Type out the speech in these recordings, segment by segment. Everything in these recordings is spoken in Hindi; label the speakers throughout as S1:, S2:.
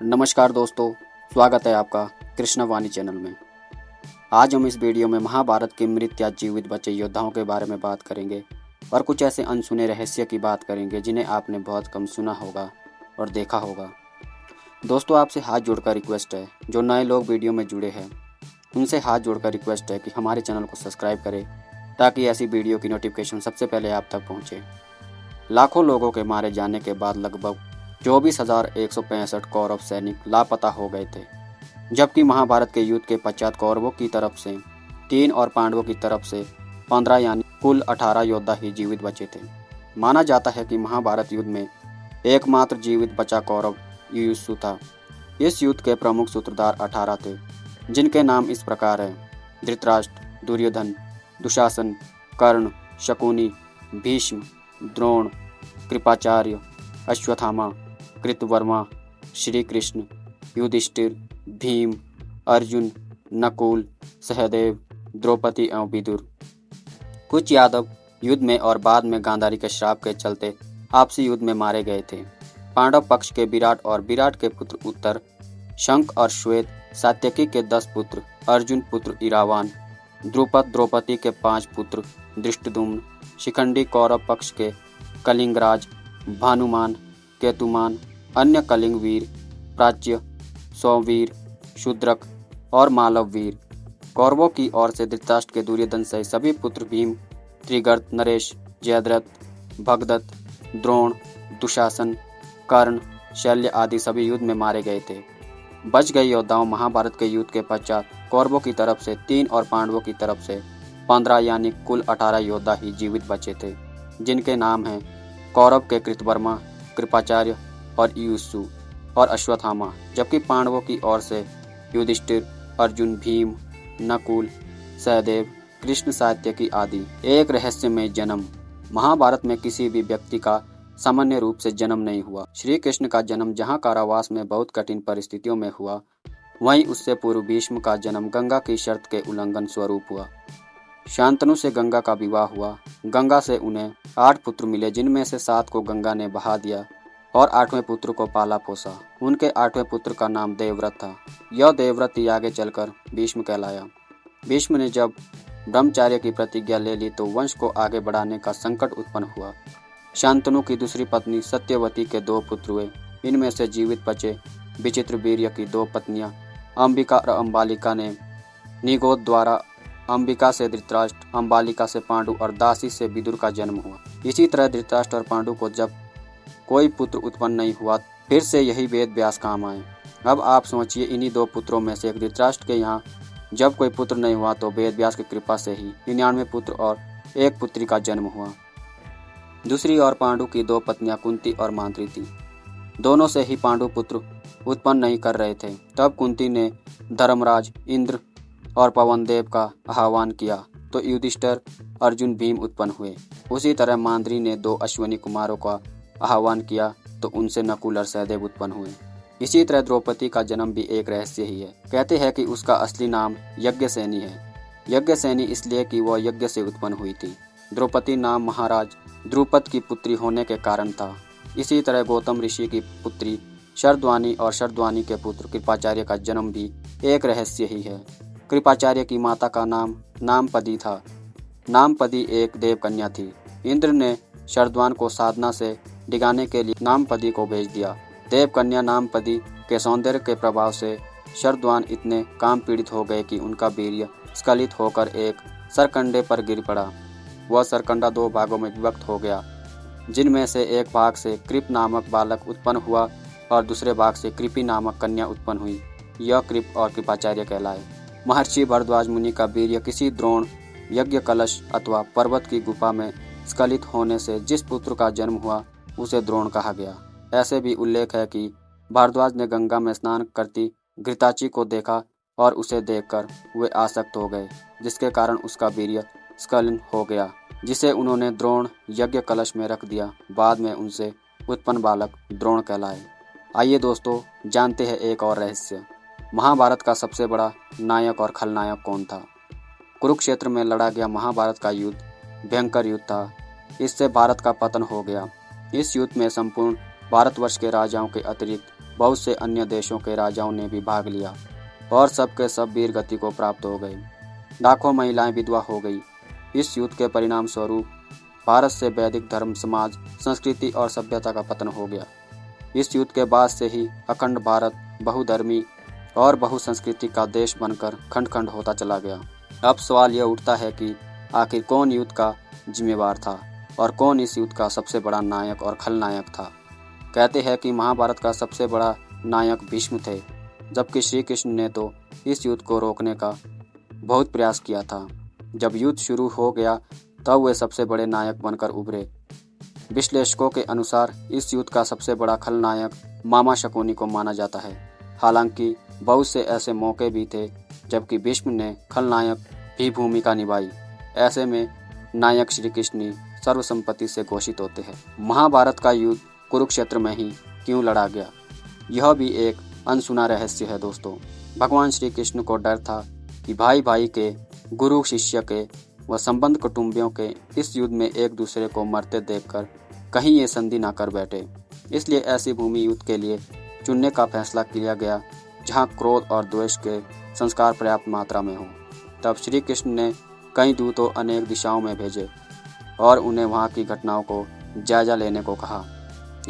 S1: नमस्कार दोस्तों, स्वागत है आपका कृष्णवाणी चैनल में। आज हम इस वीडियो में महाभारत के मृत या जीवित बचे योद्धाओं के बारे में बात करेंगे और कुछ ऐसे अनसुने रहस्य की बात करेंगे जिन्हें आपने बहुत कम सुना होगा और देखा होगा। दोस्तों, आपसे हाथ जोड़कर रिक्वेस्ट है, जो नए लोग वीडियो में जुड़े हैं उनसे हाथ जोड़कर रिक्वेस्ट है कि हमारे चैनल को सब्सक्राइब करें ताकि ऐसी वीडियो की नोटिफिकेशन सबसे पहले आप तक पहुँचे। लाखों लोगों के मारे जाने के बाद लगभग 24,165 कौरव सैनिक लापता हो गए थे, जबकि महाभारत के युद्ध के पश्चात कौरवों की तरफ से 3 और पांडवों की तरफ से 15 यानी कुल 18 योद्धा ही जीवित बचे थे। माना जाता है कि महाभारत युद्ध में एकमात्र जीवित बचा कौरव युयुत्सु था। इस युद्ध के प्रमुख सूत्रधार 18 थे, जिनके नाम इस प्रकार हैं: धृतराष्ट्र, दुर्योधन, दुशासन, कर्ण, शकुनी, भीष्म, द्रोण, कृपाचार्य, अश्वत्थामा, कृतवर्मा, श्री कृष्ण, युधिष्ठिर, भीम, अर्जुन, नकुल, सहदेव, द्रौपदी एवं विदुर। कुछ यादव युद्ध में और बाद में गांधारी के श्राप के चलते आपसी युद्ध में मारे गए थे। पांडव पक्ष के विराट और विराट के पुत्र उत्तर, शंख और श्वेत, सात्यकी के 10 पुत्र, अर्जुन पुत्र इरावान, द्रुपद द्रौपदी के 5 पुत्र, धृष्टद्युम्न, शिखंडी कौरव पक्ष के कलिंगराज, भानुमान, केतुमान, अन्य कलिंग वीर, प्राच्य, सौवीर, शूद्रक और मालव वीर। कौरवों की ओर से धृतराष्ट्र के दुर्योधन सहित सभी पुत्र भीम, त्रिगर्त, नरेश, जयद्रथ, भगदत्त, द्रोण, दुशासन, कर्ण, शल्य आदि सभी युद्ध में मारे गए थे। बच गए योद्धाओं महाभारत के युद्ध के पश्चात कौरवों की तरफ से 3 और पांडवों की तरफ से 15 यानी कुल 18 योद्धा ही जीवित बचे थे, जिनके नाम हैं कौरव के कृतवर्मा, कृपाचार्य और युयुत्सु और अश्वत्थामा, जबकि पांडवों की ओर से युधिष्ठिर, अर्जुन, भीम, नकुल, सहदेव, कृष्ण, सात्यकी आदि। एक रहस्यमय जन्म। महाभारत में किसी भी व्यक्ति का सामान्य रूप से जन्म नहीं हुआ। श्री कृष्ण का जन्म जहाँ कारावास में बहुत कठिन परिस्थितियों में हुआ, वहीं उससे पूर्व भीष्म का जन्म गंगा की शर्त के उल्लंघन स्वरूप हुआ। शांतनु से गंगा का विवाह हुआ। गंगा से उन्हें 8 पुत्र मिले, जिनमें से 7 को गंगा ने बहा दिया और 8वें पुत्र को पाला पोसा। उनके 8वें पुत्र का नाम देवव्रत था। यह देवव्रत ही आगे चलकर भीष्म कहलाया। भीष्म ने जब ब्रह्मचार्य की प्रतिज्ञा ले ली तो वंश को आगे बढ़ाने का संकट उत्पन्न हुआ। शांतनु की दूसरी पत्नी सत्यवती के 2 पुत्र हुए। इनमें से जीवित बचे विचित्रवीर्य की 2 पत्नियां अंबिका और अंबालिका ने निगोद द्वारा अंबिका से धृतराष्ट्र, अंबालिका से पांडु और दासी से विदुर का जन्म हुआ। इसी तरह धृतराष्ट्र और पांडु को जब कोई पुत्र उत्पन्न नहीं हुआ, फिर से यही वेद व्यास काम आए। अब आप सोचिए, इन्हीं 2 पुत्रों में से एक धृतराष्ट्र के यहाँ जब कोई पुत्र नहीं हुआ तो वेद व्यास की कृपा से ही 99 पुत्र और 1 पुत्री का जन्म हुआ। दूसरी ओर पांडु की 2 पत्नियां कुंती और माद्री थी। दोनों से ही पांडु पुत्र उत्पन्न नहीं कर रहे थे। तब कुंती ने धर्मराज, इंद्र और पवनदेव का आह्वान किया तो युधिष्ठिर, अर्जुन, भीम उत्पन्न हुए। उसी तरह माद्री ने 2 अश्विनी कुमारों का आह्वान किया तो उनसे नकुल और सहदेव उत्पन्न हुए। इसी तरह द्रौपदी का जन्म भी एक रहस्य ही है। कहते हैं कि उसका असली नाम यज्ञसेनी है। यज्ञसेनी इसलिए कि वह यज्ञ से उत्पन्न हुई थी। द्रौपदी नाम महाराज द्रुपद की पुत्री होने के कारण था। इसी तरह गौतम ऋषि की पुत्री शरद्वानी और शरद्वानी के पुत्र कृपाचार्य का जन्म भी एक रहस्य ही है। कृपाचार्य की माता का नाम नामपदी था। नामपदी एक देव कन्या थी। इंद्र ने शरद्वान को साधना से डिगाने के लिए नामपदी को भेज दिया। देव कन्या नामपदी के सौंदर्य के प्रभाव से शरद्वान इतने काम पीड़ित हो गए कि उनका वीर्य स्खलित होकर एक सरकंडे पर गिर पड़ा। वह सरकंडा 2 भागों में विभक्त हो गया, जिनमें से एक भाग से कृप नामक बालक उत्पन्न हुआ और दूसरे भाग से कृपी नामक कन्या उत्पन्न हुई। यह कृप और कृपाचार्य कहलाए। महर्षि भरद्वाज मुनि का वीर्य किसी द्रोण, यज्ञ कलश अथवा पर्वत की गुफा में स्खलित होने से जिस पुत्र का जन्म हुआ उसे द्रोण कहा गया। ऐसे भी उल्लेख है कि भारद्वाज ने गंगा में स्नान करती घृताची को देखा और उसे देखकर वे आसक्त हो गए, जिसके कारण उसका वीर्य स्खलन हो गया, जिसे उन्होंने द्रोण यज्ञ कलश में रख दिया। बाद में उनसे उत्पन्न बालक द्रोण कहलाए। आइए दोस्तों, जानते हैं एक और रहस्य। महाभारत का सबसे बड़ा नायक और खलनायक कौन था? कुरुक्षेत्र में लड़ा गया महाभारत का युद्ध भयंकर युद्ध था। इससे भारत का पतन हो गया। इस युद्ध में संपूर्ण भारतवर्ष के राजाओं के अतिरिक्त बहुत से अन्य देशों के राजाओं ने भी भाग लिया और सबके सब वीर गति को प्राप्त हो गए। लाखों महिलाएं विधवा हो गई। इस युद्ध के परिणाम स्वरूप भारत से वैदिक धर्म, समाज, संस्कृति और सभ्यता का पतन हो गया। इस युद्ध के बाद से ही अखंड भारत बहुधर्मी और बहुसंस्कृति का देश बनकर खंड खंड होता चला गया। अब सवाल यह उठता है कि आखिर कौन युद्ध का जिम्मेवार था और कौन इस युद्ध का सबसे बड़ा नायक और खलनायक था। कहते हैं कि महाभारत का सबसे बड़ा नायक भीष्म थे, जबकि श्री कृष्ण ने तो इस युद्ध को रोकने का बहुत प्रयास किया था। जब युद्ध शुरू हो गया तब वे सबसे बड़े नायक बनकर उभरे। विश्लेषकों के अनुसार इस युद्ध का सबसे बड़ा खलनायक मामा शकुनी को माना जाता है। हालांकि बहुत से ऐसे मौके भी थे जबकि भीष्म ने खलनायक भी भूमिका निभाई। ऐसे में नायक श्री कृष्ण ही सर्वसम्पत्ति से घोषित होते हैं। महाभारत का युद्ध कुरुक्षेत्र में ही क्यों लड़ा गया, यह भी एक अनसुना रहस्य है दोस्तों। भगवान श्री कृष्ण को डर था कि भाई भाई के, गुरु शिष्य के व संबंध कुटुंबियों के इस युद्ध में एक दूसरे को मरते देखकर कहीं ये संधि ना कर बैठे। इसलिए ऐसी भूमि युद्ध के लिए चुनने का फैसला किया गया जहां क्रोध और द्वेष के संस्कार पर्याप्त मात्रा में हों। तब श्री कृष्ण ने कई दूतों अनेक दिशाओं में भेजे और उन्हें वहां की घटनाओं को जायजा लेने को कहा।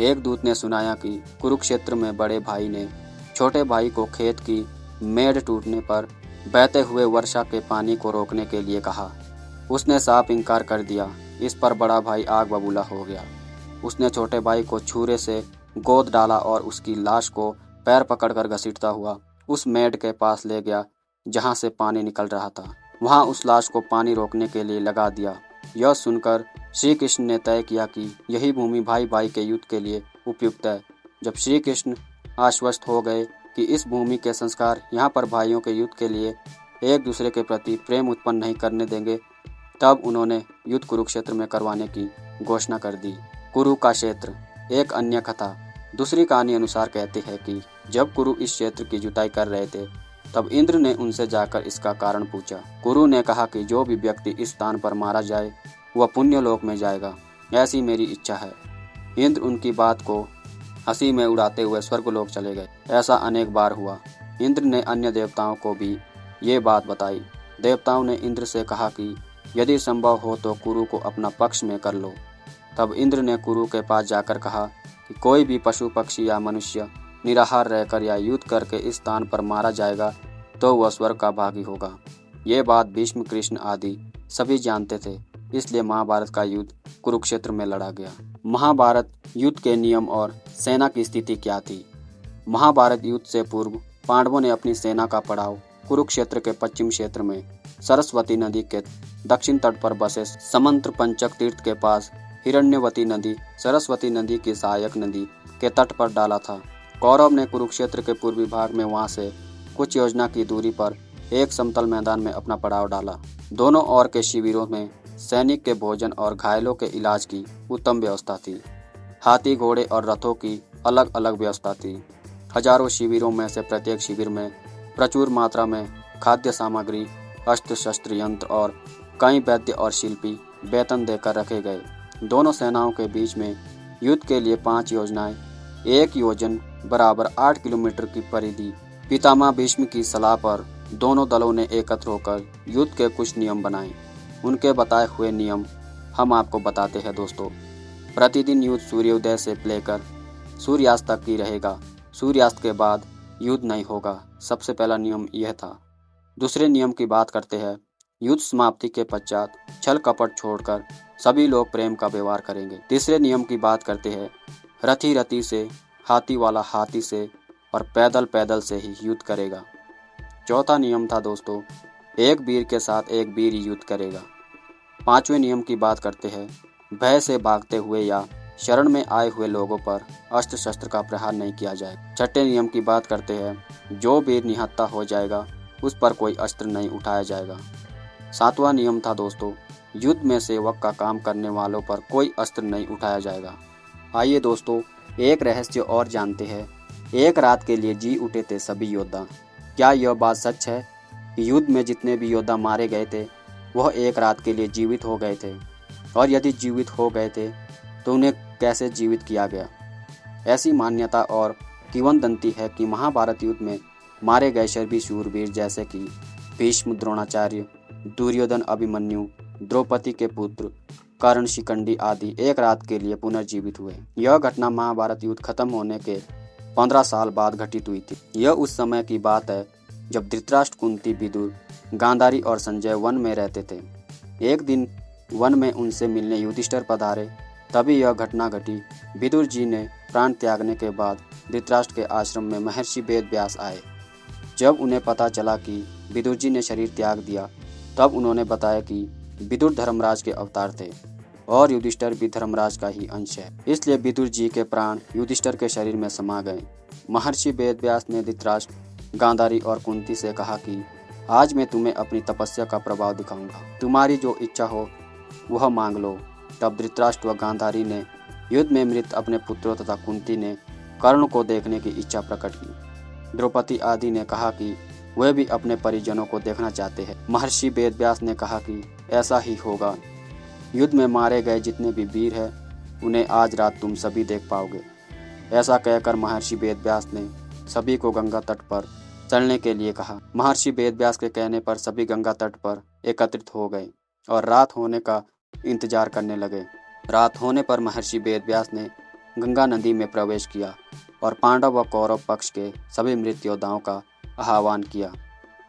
S1: एक दूत ने सुनाया कि कुरुक्षेत्र में बड़े भाई ने छोटे भाई को खेत की मेड़ टूटने पर बहते हुए वर्षा के पानी को रोकने के लिए कहा। उसने साफ इनकार कर दिया। इस पर बड़ा भाई आग बबूला हो गया। उसने छोटे भाई को छुरे से गोद डाला और उसकी लाश को पैर पकड़कर घसीटता हुआ उस मेड़ के पास ले गया जहां से पानी निकल रहा था। वहां उस लाश को पानी रोकने के लिए लगा दिया। यह सुनकर श्री कृष्ण ने तय किया कि यही भूमि भाई भाई के युद्ध के लिए उपयुक्त है। जब श्री कृष्ण आश्वस्त हो गए कि इस भूमि के संस्कार यहाँ पर भाइयों के युद्ध के लिए एक दूसरे के प्रति प्रेम उत्पन्न नहीं करने देंगे, तब उन्होंने युद्ध कुरुक्षेत्र में करवाने की घोषणा कर दी। कुरु का क्षेत्र। एक अन्य कथा दूसरी कहानी अनुसार कहती है कि जब कुरु इस क्षेत्र की जुताई कर रहे थे तब इंद्र ने उनसे जाकर इसका कारण पूछा। कुरु ने कहा कि जो भी व्यक्ति इस स्थान पर मारा जाए वह पुण्य लोक में जाएगा, ऐसी मेरी इच्छा है। इंद्र उनकी बात को हंसी में उड़ाते हुए स्वर्गलोक चले गए। ऐसा अनेक बार हुआ। इंद्र ने अन्य देवताओं को भी ये बात बताई। देवताओं ने इंद्र से कहा कि यदि संभव हो तो कुरु को अपना पक्ष में कर लो। तब इंद्र ने कुरु के पास जाकर कहा कि कोई भी पशु पक्षी या मनुष्य निराहार रहकर या युद्ध करके इस स्थान पर मारा जाएगा तो वह स्वर्ग का भागी होगा। ये बात भीष्म, कृष्ण आदि सभी जानते थे। इसलिए महाभारत का युद्ध कुरुक्षेत्र में लड़ा गया। महाभारत युद्ध के नियम और सेना की स्थिति क्या थी। महाभारत युद्ध से पूर्व पांडवों ने अपनी सेना का पड़ाव कुरुक्षेत्र के पश्चिम क्षेत्र में सरस्वती नदी के दक्षिण तट पर बसे समंत्र पंचक तीर्थ के पास हिरण्यवती नदी, सरस्वती नदी की सहायक नदी के तट पर डाला था। कौरव ने कुरुक्षेत्र के पूर्वी भाग में वहां से कुछ योजना की दूरी पर एक समतल मैदान में अपना पड़ाव डाला। दोनों ओर के शिविरों में सैनिक के भोजन और घायलों के इलाज की उत्तम व्यवस्था थी। हाथी, घोड़े और रथों की अलग अलग व्यवस्था थी। हजारों शिविरों में से प्रत्येक शिविर में प्रचुर मात्रा में खाद्य सामग्री, अस्त्र शस्त्र, यंत्र और कई वैद्य और शिल्पी वेतन देकर रखे गए। दोनों सेनाओं के बीच में युद्ध के लिए 5 योजनाएं, एक योजन बराबर 8 किलोमीटर की परिधि। पितामह भीष्म की सलाह पर दोनों दलों ने एकत्र होकर युद्ध के कुछ नियम बनाए। उनके बताए हुए नियम हम आपको बताते हैं दोस्तों। प्रतिदिन युद्ध सूर्योदय से लेकर सूर्यास्त तक ही रहेगा। सूर्यास्त के बाद युद्ध नहीं होगा। सबसे पहला नियम यह था। दूसरे नियम की बात करते हैं। युद्ध समाप्ति के पश्चात छल कपट छोड़कर सभी लोग प्रेम का व्यवहार करेंगे। तीसरे नियम की बात करते हैं। रथी रथी से, हाथी वाला हाथी से और पैदल पैदल से ही युद्ध करेगा। चौथा नियम था दोस्तों, एक वीर के साथ एक वीर ही युद्ध करेगा। पांचवें नियम की बात करते हैं। भय से भागते हुए या शरण में आए हुए लोगों पर अस्त्र शस्त्र का प्रहार नहीं किया जाए। छठे नियम की बात करते हैं। जो वीर निहत्था हो जाएगा उस पर कोई अस्त्र नहीं उठाया जाएगा। सातवां नियम था दोस्तों, युद्ध में सेवक का काम करने वालों पर कोई अस्त्र नहीं उठाया जाएगा। आइए दोस्तों एक रहस्य और जानते हैं। एक रात के लिए जी उठे थे सभी योद्धा। क्या यह बात सच है कि युद्ध में जितने भी योद्धा मारे गए थे वह एक रात के लिए जीवित हो गए थे? और यदि जीवित हो गए थे तो उन्हें कैसे जीवित किया गया? ऐसी मान्यता और किंवदंती है कि महाभारत युद्ध में मारे गए शरवी शूरवीर जैसे कि भीष्म, द्रोणाचार्य, दुर्योधन, अभिमन्यु, द्रौपदी के पुत्र कर्ण, शिखंडी आदि एक रात के लिए पुनर्जीवित हुए। यह घटना महाभारत युद्ध खत्म होने के 15 साल बाद घटित हुई थी। यह उस समय की बात है जब धृतराष्ट्र, कुंती, विदुर, गांधारी और संजय वन में रहते थे। एक दिन वन में उनसे मिलने युधिष्ठिर पधारे, तभी यह घटना घटी। विदुर जी ने प्राण त्यागने के बाद धृतराष्ट्र के आश्रम में महर्षि वेद व्यास आए। जब उन्हें पता चला कि विदुर जी ने शरीर त्याग दिया, तब उन्होंने बताया कि विदुर धर्मराज के अवतार थे और युधिष्ठिर भी धर्मराज का ही अंश है, इसलिए विदुर जी के प्राण युधिष्ठिर के शरीर में समा गए। महर्षि वेद व्यास ने धृतराष्ट्र, गांधारी और कुंती से कहा कि आज मैं तुम्हें अपनी तपस्या का प्रभाव दिखाऊंगा, तुम्हारी जो इच्छा हो वह मांग लो। तब धृतराष्ट्र व गांधारी ने युद्ध में मृत अपने पुत्रों तथा कुंती ने कर्ण को देखने की इच्छा प्रकट की। द्रौपदी आदि ने कहा कि वे भी अपने परिजनों को देखना चाहते हैं। महर्षि वेद व्यास ने कहा कि ऐसा ही होगा। युद्ध में मारे गए जितने भी वीर हैं उन्हें आज रात तुम सभी देख पाओगे। ऐसा कहकर महर्षि वेद व्यास ने सभी को गंगा तट पर चलने के लिए कहा। महर्षि वेद व्यास के कहने पर सभी गंगा तट पर एकत्रित हो गए और रात होने का इंतजार करने लगे। रात होने पर महर्षि वेद व्यास ने गंगा नदी में प्रवेश किया और पांडव व कौरव पक्ष के सभी मृत योद्धाओं का आह्वान किया।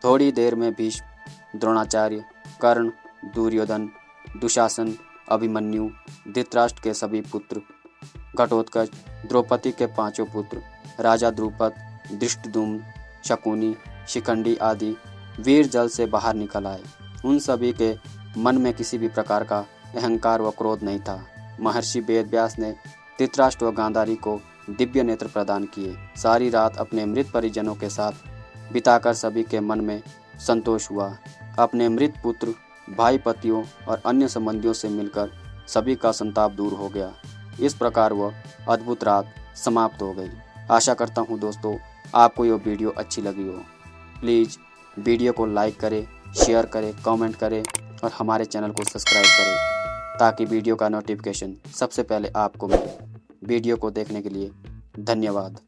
S1: थोड़ी देर में भीष्म, द्रोणाचार्य, कर्ण, दुर्योधन, दुशासन, अभिमन्यु, धृतराष्ट्र के सभी पुत्र, घटोत्कच, द्रौपदी के 5 पुत्र, राजा द्रुपद, धृष्टद्युम्न, शकुनी, शिखंडी आदि वीर जल से बाहर निकल आए। उन सभी के मन में किसी भी प्रकार का अहंकार व क्रोध नहीं था। महर्षि वेद व्यास ने धृतराष्ट्र व गांधारी को दिव्य नेत्र प्रदान किए। सारी रात अपने मृत परिजनों के साथ बिताकर सभी के मन में संतोष हुआ। अपने मृत पुत्र, भाई, पतियों और अन्य संबंधियों से मिलकर सभी का संताप दूर हो गया। इस प्रकार वह अद्भुत रात समाप्त हो गई। आशा करता हूँ दोस्तों आपको यह वीडियो अच्छी लगी हो। प्लीज़ वीडियो को लाइक करें, शेयर करें, कमेंट करें और हमारे चैनल को सब्सक्राइब करें ताकि वीडियो का नोटिफिकेशन सबसे पहले आपको मिले। वीडियो को देखने के लिए धन्यवाद।